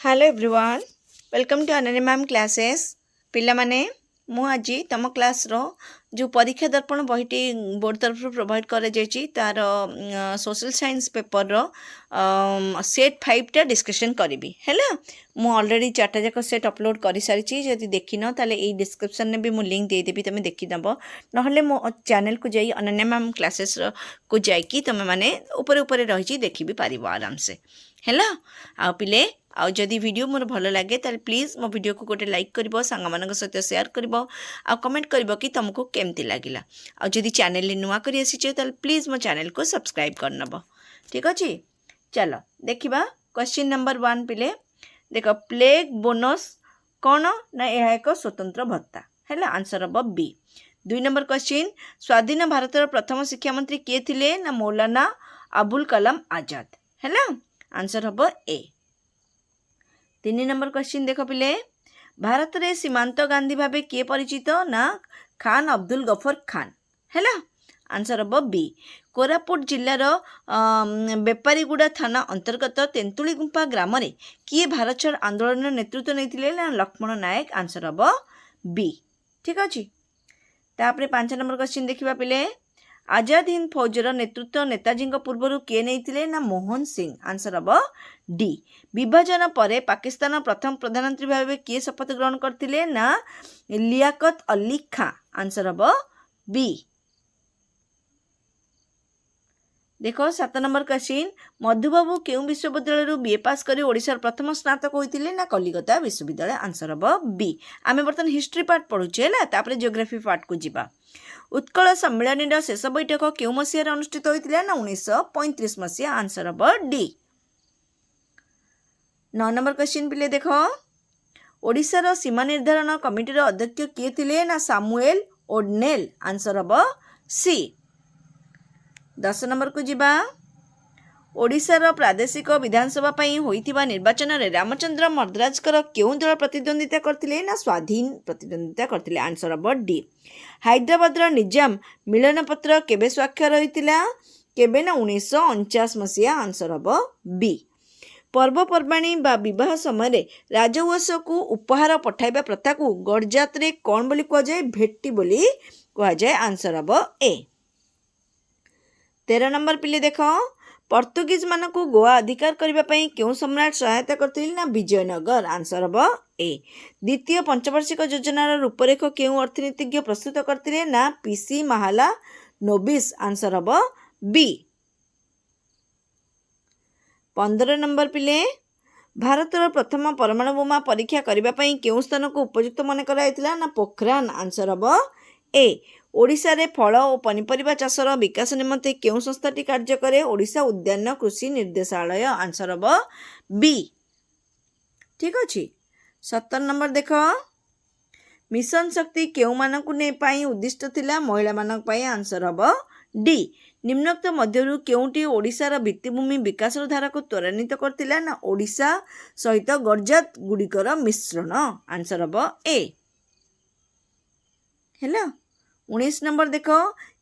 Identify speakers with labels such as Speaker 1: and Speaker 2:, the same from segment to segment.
Speaker 1: Hello everyone welcome to Ananya ma'am classes पिला माने मु आज तुम क्लास रो जो परीक्षा दर्पण बहीटी बोर्ड तरफ प्रोवाइड कर तार सोशल साइंस पेपर रो सेट 5 टा डिस्कशन करी है मु ऑलरेडी 4टा जाक सेट अपलोड कर सारी जदि देखिन ताले ए डिस्क्रिप्शन में भी मु लिंक दे देबी तुम देखिदब नहले मो चैनल को जाई अनन्या मैम क्लासेस को जाई तुम माने ऊपर ऊपर रही देखि भी पारिबो आराम से हैला आ पिले आउ जदि वीडियो मोर भल लगे ताले प्लीज मो वीडियो को गोटे लाइक करिवो सांग मानक सहित शेयर करिवो आ कमेंट करिवो कि तुमको केमती लागिला आ जदि चैनल रे नुआ करी आसीचे ताले प्लीज मो चैनल को सब्सक्राइब करनबो ठीक अछि। चलो देखिबा क्वेश्चन नंबर 1 पिले देख प्लेग बोनस कौन ना यह एक स्वतंत्र भत्ता हैला आंसर हम बी। 2 नंबर क्वेश्चन स्वाधीन भारतर प्रथम शिक्षा मंत्री किए थिले ना मौलाना अबुल कलाम आजाद हैला आंसर हम ए। 3 नंबर क्वेश्चन देख पिले भारत रे सीमांत गांधी भावे किए परिचित ना खान अब्दुल गफर खान हैला आंसर हम बी। कोरापुट जिल्लार बेपारीगुड़ा थाना अंतर्गत तेंतुली गुंपा ग्राम रे किए भारत छोड़ आंदोलन नेतृत्व नहीं ना लक्ष्मण नायक आंसर हम बी ठीक अच्छे। तापरे 5 नंबर क्वेश्चन देखिबा पिले आजाद हिंद फौजर नेतृत्व नेताजी पूर्वर किए नहीं ना मोहन सिंह आंसर हम डी। विभाजन पर पाकिस्तान प्रथम प्रधानमंत्री भाव किए शपथ ग्रहण करते ना लियाकत अली खां आंसर हम बी। देखो 7 नंबर क्वेश्चन मधुबाबू केउ विश्वविद्यालय बीए पास करी ओडिशार प्रथम स्नातक होइतिले ना कलिकता विश्वविद्यालय आंसर हम बी। आमे बर्तन हिस्ट्री पार्ट पढुचे ना तापरे जियोग्राफी पार्ट को जिबा। उत्कल सम्मेलन शेष बैठक केउ मसीहार अनुष्ठित होइतिले ना 1935 मसीहा आंसर हम डी। 9 नंबर क्वेश्चन पिले देखो ओडिशार सीमा निर्धारण कमिटीर अध्यक्ष किए थिले ना सामुएल ओडनेल आंसर हम सी। 10 नंबर को जिबा ओडिशार प्रादेशिक विधानसभा पई होइतिबा निर्वाचन रे रामचंद्र मर्दराजकर केउ दल प्रतिद्वंदिता करथिले ना स्वाधीन प्रतिद्वंदिता करथिले आंसर हम डी। हैदराबादर निजाम मिलन पत्र केबे स्वाक्षर होइतिला केबे ना 1949 मसीहा आंसर हम बी। पर्वपर्वाणी बा विवाह समय राजवंश को उपहार पठाइबा प्रथा को गड़जात रे कौन बोली कह जाए भेट्टी बोली कह जाए आंसर हम ए। 13 नंबर पिले देख पर्तुगीज मान को गोवा अधिकार करने क्यों सम्राट सहायता करते ना विजयनगर आंसर हम ए। द्वितीय पंचवार्षिक योजनार रूपरेख क्यों अर्थनीतिज्ञ प्रस्तुत करते ना पीसी महाला नोबिस आंसर हम बी। 15 नंबर पिले भारतर प्रथम परमाणु बोमा परीक्षा करने क्यों स्थान को उपयुक्त मन कराइतिला ना पोखरान आंसर हम ए। ओडिशा रे फल और पनीपरिबा चाषर विकास निमंते क्यों संस्थाटी कार्य करे ओडिशा उद्यान कृषि निर्देशालय आंसर हम बी ठीक अच्छे। 17 नंबर देख मिशन शक्ति क्यों मानक ने पाई उद्दिष्ट थिला महिला मानक पाई आंसर हम डी। निम्नोक्त मध्यरु केउटी ओडिशार भित्तिभूमि विकास धारा को त्वरान्वित करथिला ना ओडिशा सहित गड़जात गुड़िकर मिश्रण आंसर हम ए हैला। 19 नंबर देख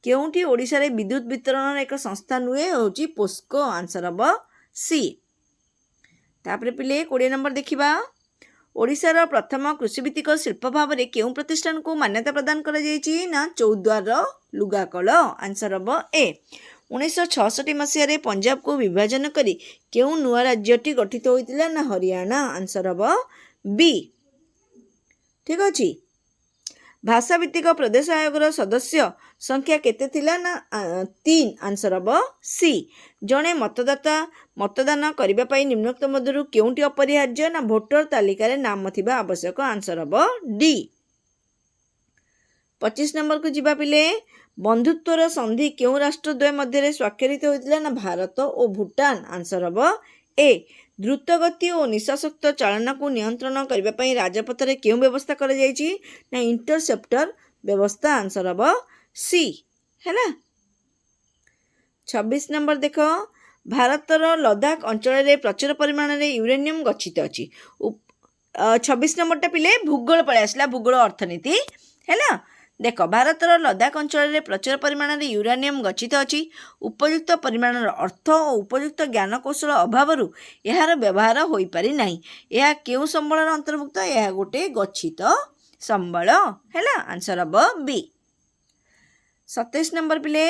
Speaker 1: केउटी ओडिशा रे विद्युत वितरण एक संस्था नुए होची पोस्को आंसर हम सी। तापरे पिले 20 नंबर देखिबा ओडिशार प्रथम कृषिभित्तिक शिल्प भाव में केउं प्रतिष्ठान को मान्यता प्रदान करा जायछि ना चौद्वार लुगाकल आंसर हम ए। 1966 मसीह पंजाब को विभाजन करी केउं नुआ राज्यटी गठित होइतिला ना हरियाणा आंसर हम बी ठीक अछि। भाषा भित्तिक प्रदेश आयोगर सदस्य संख्या केते थिला ना 3 आंसर हम सी। जड़े मतदाता मतदान करने पाई निम्नोक्त मध्यरु केउंटी अपरिहार्य ना भोटर तालिका रे नाम थिबा आवश्यक आंसर हम डी। 25 नंबर को जिबा पिले बंधुत्वर संधि केउं राष्ट्रद्वय मध्य स्वाक्षरित होइतिला ना भारत और भूटान आंसर हम ए। द्रुतगति और निशाशक्त चालन को नियंत्रण करने राजपथ में क्यों व्यवस्था कर ना इंटरसेप्टर व्यवस्था आंसर हम सी हैला। 26 नंबर देख भारतर लद्दाख अंचल में प्रचुर परिमाण में यूरेनियम गच्छित अच्छी। 26 नंबर टा पिले भूगोल पड़े आसला भूगोल अर्थनीति हैला। देख भारतर लद्दाख अंचल प्रचुर परिमाण यूरानियम गच्छित अच्छी उपयुक्त परिमाण अर्थ और उपयुक्त ज्ञान कौशल अभाव यार व्यवहार हो पारि नाही। यह केउं संबल अंतर्भुक्त? यह गोटे गच्छित संबल है। आंसर हम बी। 27 नंबर पिले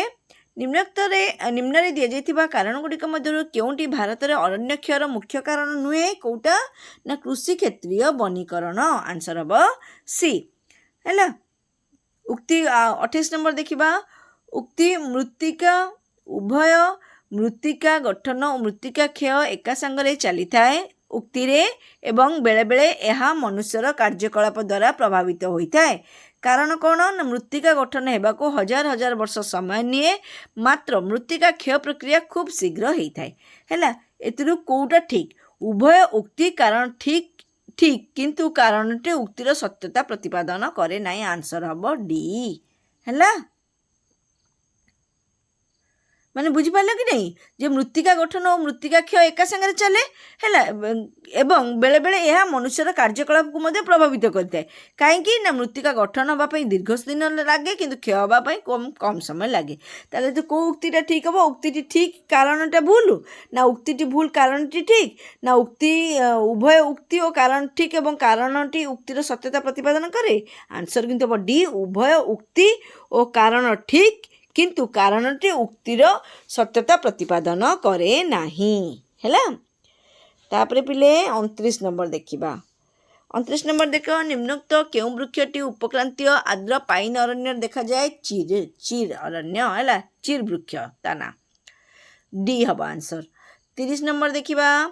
Speaker 1: निम्न दि जाइथिबा कारण गुड़िक मध्यरु केउंटी भारत में अरण्य क्षयर मुख्य कारण नुहे? कोउटा ना कृषि क्षेत्रीय वनीकरण। आंसर हम सी है। उक्ति 28 नंबर देखिबा उक्ति मृत्तिका उभय मृत्तिका गठन और मृत्तिका क्षय एका संगरे चली थाए उक्ति रे एवं बेले बेले यह मनुष्यर कार्यकलाप द्वारा प्रभावित होता है। कारण कौन ना मृत्तिका गठन होगा हजार हजार वर्ष समय निए मात्र मृत्तिका क्षय प्रक्रिया खूब शीघ्र होता है। एतिरु कोउटा ठीक? उभय उक्ति कारण ठीक ठीक किंतु कारणटे उक्तिर सत्यता प्रतिपादन करे नाई। आंसर हम डी है। माने बुझी पारल कि नहीं जे मृत्तिका गठन और मृत्तिका क्षय एका संगे चले है एवं बेले बेले यह मनुष्यर कार्यकलाप को मध्य प्रभावित करता है। कहीं ना मृत्तिका गठन होगापी दीर्घ दिन लगे किंतु क्षय होगापी कम समय लगे। ताले तो कौ उक्तिटा ठीक हम? उक्ति ठीक कारणटा भूल ना उक्ति भूल कारणटी ठीक ना उक्ति उभय उक्ति और कारण ठीक एवं कारणटी उक्तिर सत्यता प्रतिपादन करे? आंसर किंतु हम डी उभय उक्ति और कारण ठीक किंतु कारणटी उक्तिर सत्यता प्रतिपादन करे नाही हैला। तापरे पिले 29 नंबर देखिबा। 29 नंबर देख निम्नोक्त केउं वृक्षटी उपक्रांतीय आर्द्र पाइन अरण्य देखा जाए? चीर अरण्य हैला। चीर वृक्ष ताना डी हब आंसर। 30 नंबर देखिबा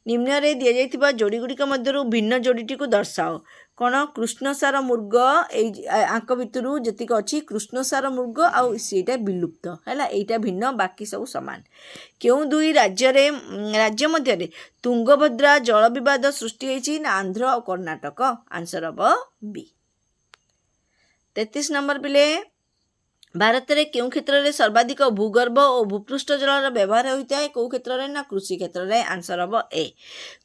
Speaker 1: निम्न रे दिया जाइथिबा जोड़ी गुड़िक मध्यरु भिन्न जोड़ीटी को दर्शाओ। कौन? कृष्णसार मृग आंक भितरु जतिक अच्छी कृष्णसार मृग आउ सीटा विलुप्त है। यहीटा भिन्न बाकी सब सामान। क्यों दुई राज्य मध्य तुंगभद्रा जल विवाद सृष्टि होइछि ना आंध्र और कर्णाटक? आंसर हम बी। 33 नंबर पिले भारत में क्यों क्षेत्र में सर्वाधिक भूगर्भ और भूपृष्ठ जलर व्यवहार होता है? कौ क्षेत्र में ना कृषि क्षेत्र में? आंसर हम ए।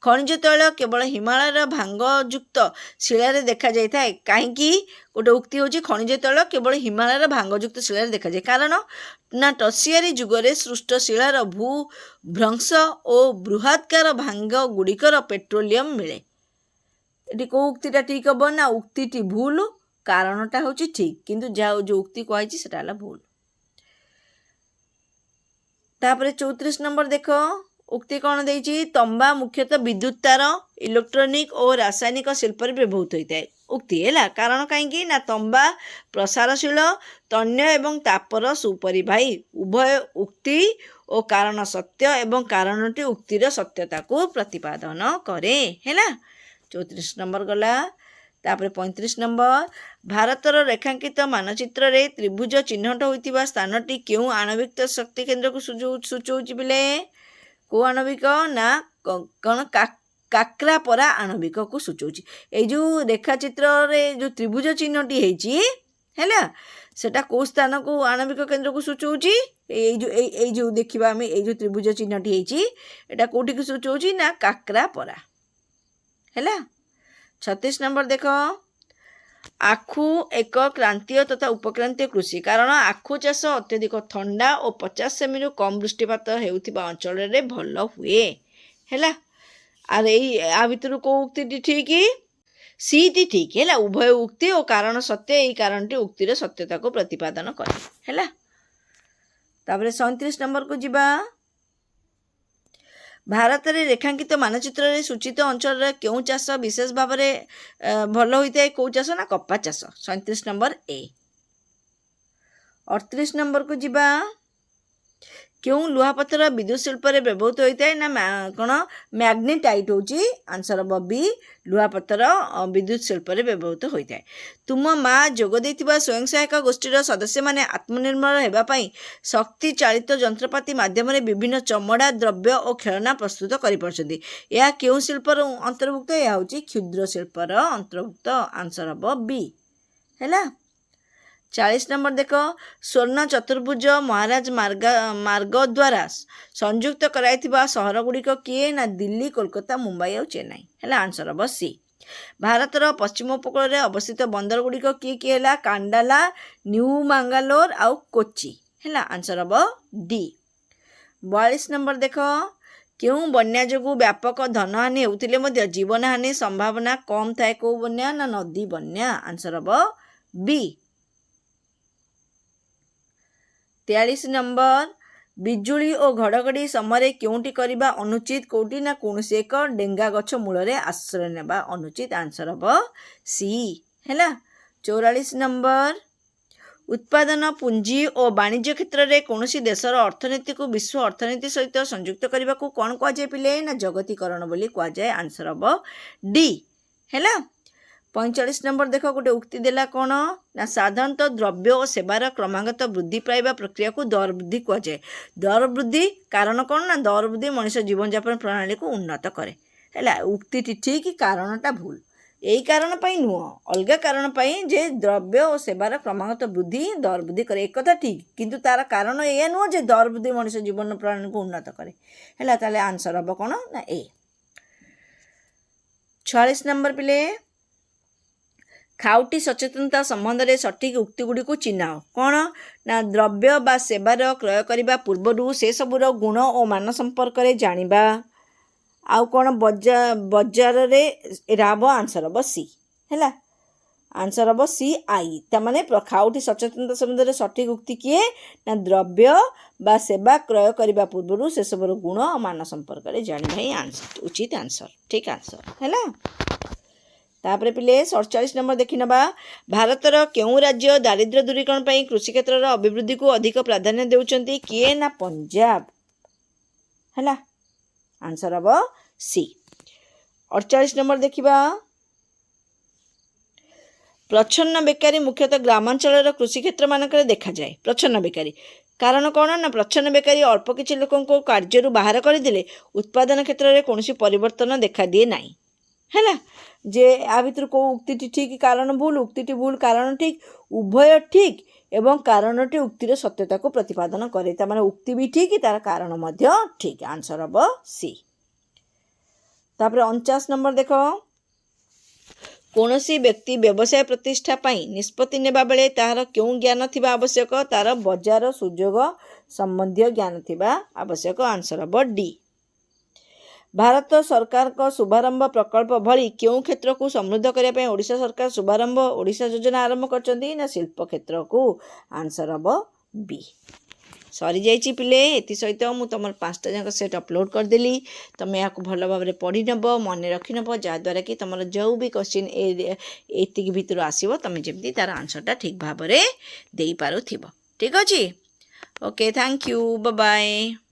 Speaker 1: खनिज तैल केवल हिमालय भांगयुक्त शिलार देखा जाता है। कहीं गोटे उक्ति होची खनिज तैल केवल हिमालय भांगयुक्त शिलार देखा जाए। कारण ना टर्सियरी जुगरे सृष्ट शिलार भूभ्रंश और बृहत्कार भांग गुड़िकर पेट्रोलियम मिले। ये कौ उक्तिटा ठीक हम ना उक्ति भूल कारणटा हूँ ठीक किंतु जो उक्ति कही सेटा भूल। तापर 34 नंबर देख उक्ति कौन देछि? तंबा मुख्यतः विद्युत तार इलेक्ट्रोनिक और रासायनिक शिल्प व्यवहृत होता है उक्ति है। कारण कहीं ना तंबा प्रसारशील तन्य एवं तापर सुपरिवाही उभय उक्ति और कारण सत्य एवं कारणटी उक्तिर सत्यता को प्रतिपादन करे है। 34 नंबर गला। तापर 35 नंबर भारतर रेखांकित मानचित्र रे त्रिभुज चिन्हट होइतिबा स्थानटी क्यों आणविक शक्ति केंद्र को सूचौछि बिले? को आणविक ना कौन? काकरापरा आणविक को सूचौछि। ए जो रेखाचित्र रे जो त्रिभुज चिन्हटी हेछि हैला सेटा को स्थान को आणविक केंद्र को सूचौछि? ए जो देखिबा हमें ए जो त्रिभुज चिन्हटी हेछि एटा कोठी को सूचौछि ना काकरापरा हैला। 36 नंबर देख आखु एक क्रांतीय तथा उपक्रांतीय कृषि। कारण आखु चाष अत्यधिक ठंडा और 50 सेमी कम वृष्टिपात हेउथिबा अंचल रे भल हुए हैला। आर आ भितर को उक्ति ठीक? सी टी ठीक है। उभय उक्ति और कारण सत्य यही कारणटी उक्तिर सत्यता को प्रतिपादन करे हैला। तापर 37 नंबर को जिबा। भारत में रेखांकित मानचित्र रे सूचित अंचल क्यों चाष विशेष भाव में भल होता है? कौ चाष ना कपा चाष। 37 नंबर ए। 38 नंबर को जिबा। क्यों लुहापथर विद्युत शिल्प में व्यवहृत होता है ना कौन? मैग्नेटाइट होची। आंसर हम बी। लुहापथर विद्युत शिल्प में व्यवहृत होता है। तुम माँ जोग देथिबा स्वयं सहायक गोष्ठीर सदस्य माने आत्मनिर्भर हेबापई शक्ति चालित जंत्रपाति माध्यम विभिन्न चमड़ा द्रव्य और खेलना प्रस्तुत करिपारछन्ति। यह क्यों शिल्पर अंतर्भुक्त? यह होची क्षुद्र शिल्पर अंतर्भुक्त। आंसर हम बी हैला। 40 नंबर देख स्वर्ण चतुर्भुज महाराज मार्ग द्वारा संयुक्त कराइथिबा सहर गुड़िक किए ना? दिल्ली कोलकाता मुंबई और चेन्नई है। आंसर हम सी। ଭାରତର ପଶ୍ଚିମ ଉପକୂଳରେ ଅବସ୍ଥିତ ବନ୍ଦରଗୁଡ଼ିକ କିଏ ହେଲା? କାଣ୍ଡାଲା, ନ୍ୟୁ ମାଙ୍ଗାଲୋର ଆଉ କୋଚି ହେଲା। ଆନ୍ସର ହେବ ଡି। 42 ନମ୍ବର ଦେଖ, କେଉଁ ବନ୍ୟା ଯୋଗୁଁ ବ୍ୟାପକ ଧନହାନି ହେଉଥିଲେ ମଧ୍ୟ ଜୀବନହାନି ସମ୍ଭାବନା କମ୍ ଥାଏ? କେଉଁ ବନ୍ୟା? ନା ନଦୀ ବନ୍ୟା। ଆନ୍ସର ହେବ ବି। 43 ନମ୍ବର, ବିଜୁଳି ଓ ଘଡ଼ଘଡ଼ି ସମୟରେ କେଉଁଟି କରିବା ଅନୁଚିତ? କେଉଁଟି? ନା କୌଣସି ଏକ ଡେଙ୍ଗା ଗଛ ମୂଳରେ ଆଶ୍ରୟ ନେବା ଅନୁଚିତ। ଆନ୍ସର ହେବ ସି ହେଲା। 44 ନମ୍ବର, ଉତ୍ପାଦନ, ପୁଞ୍ଜି ଓ ବାଣିଜ୍ୟ କ୍ଷେତ୍ରରେ କୌଣସି ଦେଶର ଅର୍ଥନୀତିକୁ ବିଶ୍ୱ ଅର୍ଥନୀତି ସହିତ ସଂଯୁକ୍ତ କରିବାକୁ କ'ଣ କୁହାଯାଏ ପିଲେ? ନା ଜଗତୀକରଣ ବୋଲି କୁହାଯାଏ। ଆନ୍ସର ହେବ ଡି ହେଲା। 45 ନମ୍ବର ଦେଖ, ଗୋଟେ ଉକ୍ତି ଦେଲା କ'ଣ? ନା ସାଧାରଣତଃ ଦ୍ରବ୍ୟ ଓ ସେବାର କ୍ରମାଗତ ବୃଦ୍ଧି ପାଇବା ପ୍ରକ୍ରିୟାକୁ ଦର ବୃଦ୍ଧି କୁହାଯାଏ। ଦର ବୃଦ୍ଧି କାରଣ କ'ଣ? ନା ଦର ବୃଦ୍ଧି ମଣିଷ ଜୀବନଯାପନ ପ୍ରଣାଳୀକୁ ଉନ୍ନତ କରେ ହେଲା। ଉକ୍ତିଟି ଠିକ୍, କାରଣଟା ଭୁଲ। ଏଇ କାରଣ ପାଇଁ ନୁହଁ, ଅଲଗା କାରଣ ପାଇଁ ଯେ ଦ୍ରବ୍ୟ ଓ ସେବାର କ୍ରମାଗତ ବୃଦ୍ଧି ଦର ବୃଦ୍ଧି କରେ, ଏକଥା ଠିକ୍, କିନ୍ତୁ ତାର କାରଣ ଏଇଆ ନୁହଁ ଯେ ଦର ବୃଦ୍ଧି ମଣିଷ ଜୀବନ ପ୍ରଣାଳୀକୁ ଉନ୍ନତ କରେ ହେଲା। ତାହେଲେ ଆନ୍ସର ହେବ କ'ଣ? ନା ଏ। 46 ନମ୍ବର ପିଲେ, ଖାଉଟି ସଚେତନତା ସମ୍ବନ୍ଧରେ ସଠିକ୍ ଉକ୍ତିଗୁଡ଼ିକୁ ଚିହ୍ନାଅ। କ'ଣ? ନା ଦ୍ରବ୍ୟ ବା ସେବାର କ୍ରୟ କରିବା ପୂର୍ବରୁ ସେସବୁର ଗୁଣ ଓ ମାନ ସମ୍ପର୍କରେ ଜାଣିବା। ଆଉ କ'ଣ? ବଜାରରେ ଏଇଟା ହେବ। ଆନ୍ସର ହେବ ସି ହେଲା। ଆନ୍ସର ହେବ ସି ଆଇ। ତାମାନେ ଖାଉଟି ସଚେତନତା ସମ୍ବନ୍ଧରେ ସଠିକ୍ ଉକ୍ତି କିଏ? ନା ଦ୍ରବ୍ୟ ବା ସେବା କ୍ରୟ କରିବା ପୂର୍ବରୁ ସେସବୁର ଗୁଣ ଓ ମାନ ସମ୍ପର୍କରେ ଜାଣିବା ହିଁ ଉଚିତ ଆନ୍ସର, ଠିକ୍ ଆନ୍ସର ହେଲା। ତାପରେ ପିଲେ 47 ନମ୍ବର ଦେଖିନେବା, ଭାରତର କେଉଁ ରାଜ୍ୟ ଦାରିଦ୍ର୍ୟ ଦୂରୀକରଣ ପାଇଁ କୃଷି କ୍ଷେତ୍ରର ଅଭିବୃଦ୍ଧିକୁ ଅଧିକ ପ୍ରାଧାନ୍ୟ ଦେଉଛନ୍ତି? କିଏ? ନା ପଞ୍ଜାବ ହେଲା। ଆନ୍ସର ହେବ ସି। 48 ନମ୍ବର ଦେଖିବା, ପ୍ରଚ୍ଛନ୍ନ ବେକାରୀ ମୁଖ୍ୟତଃ ଗ୍ରାମାଞ୍ଚଳର କୃଷି କ୍ଷେତ୍ରମାନଙ୍କରେ ଦେଖାଯାଏ। ପ୍ରଚ୍ଛନ୍ନ ବେକାରୀ କାରଣ କ'ଣ? ନା ପ୍ରଚ୍ଛନ୍ନ ବେକାରୀ ଅଳ୍ପ କିଛି ଲୋକଙ୍କୁ କାର୍ଯ୍ୟରୁ ବାହାର କରିଦେଲେ ଉତ୍ପାଦନ କ୍ଷେତ୍ରରେ କୌଣସି ପରିବର୍ତ୍ତନ ଦେଖାଦିଏ ନାହିଁ ହେଲା। ଯେ ଆ ଭିତରୁ କେଉଁ ଉକ୍ତିଟି ଠିକ୍, କାରଣ ଭୁଲ? ଉକ୍ତିଟି ଭୁଲ, କାରଣ ଠିକ୍, ଉଭୟ ଠିକ୍ ଏବଂ କାରଣଟି ଉକ୍ତିର ସତ୍ୟତାକୁ ପ୍ରତିପାଦନ କରେ। ତାମାନେ ଉକ୍ତି ବି ଠିକ୍, ତାର କାରଣ ମଧ୍ୟ ଠିକ୍। ଆନ୍ସର ହେବ ସି। ତାପରେ 49 ନମ୍ବର ଦେଖ, କୌଣସି ବ୍ୟକ୍ତି ବ୍ୟବସାୟ ପ୍ରତିଷ୍ଠା ପାଇଁ ନିଷ୍ପତ୍ତି ନେବା ବେଳେ ତାହାର କେଉଁ ଜ୍ଞାନ ଥିବା ଆବଶ୍ୟକ? ତାର ବଜାର ସୁଯୋଗ ସମ୍ବନ୍ଧୀୟ ଜ୍ଞାନ ଥିବା ଆବଶ୍ୟକ। ଆନ୍ସର ହେବ ଡି। ଭାରତ ସରକାରଙ୍କ ଶୁଭାରମ୍ଭ ପ୍ରକଳ୍ପ ଭଳି କେଉଁ କ୍ଷେତ୍ରକୁ ସମୃଦ୍ଧ କରିବା ପାଇଁ ଓଡ଼ିଶା ସରକାର ଶୁଭାରମ୍ଭ ଓଡ଼ିଶା ଯୋଜନା ଆରମ୍ଭ କରିଛନ୍ତି? ନା ଶିଳ୍ପ କ୍ଷେତ୍ରକୁ। ଆନ୍ସର ହେବ ବି। ସରିଯାଇଛି ପିଲେ। ଏଥିସହିତ ମୁଁ ତୁମର 5ଟା ଯାକ ସେଟ୍ ଅପଲୋଡ଼ କରିଦେଲି। ତୁମେ ଏହାକୁ ଭଲ ଭାବରେ ପଢ଼ି ନେବ, ମନେ ରଖିନେବ, ଯାହାଦ୍ୱାରା କି ତୁମର ଯେଉଁ ବି କ୍ୱେଶ୍ଚିନ୍ ଏତିକି ଭିତରୁ ଆସିବ ତୁମେ ଯେମିତି ତାର ଆନ୍ସରଟା ଠିକ୍ ଭାବରେ ଦେଇପାରୁଥିବ। ଠିକ୍ ଅଛି? Okay, thank you, bye bye.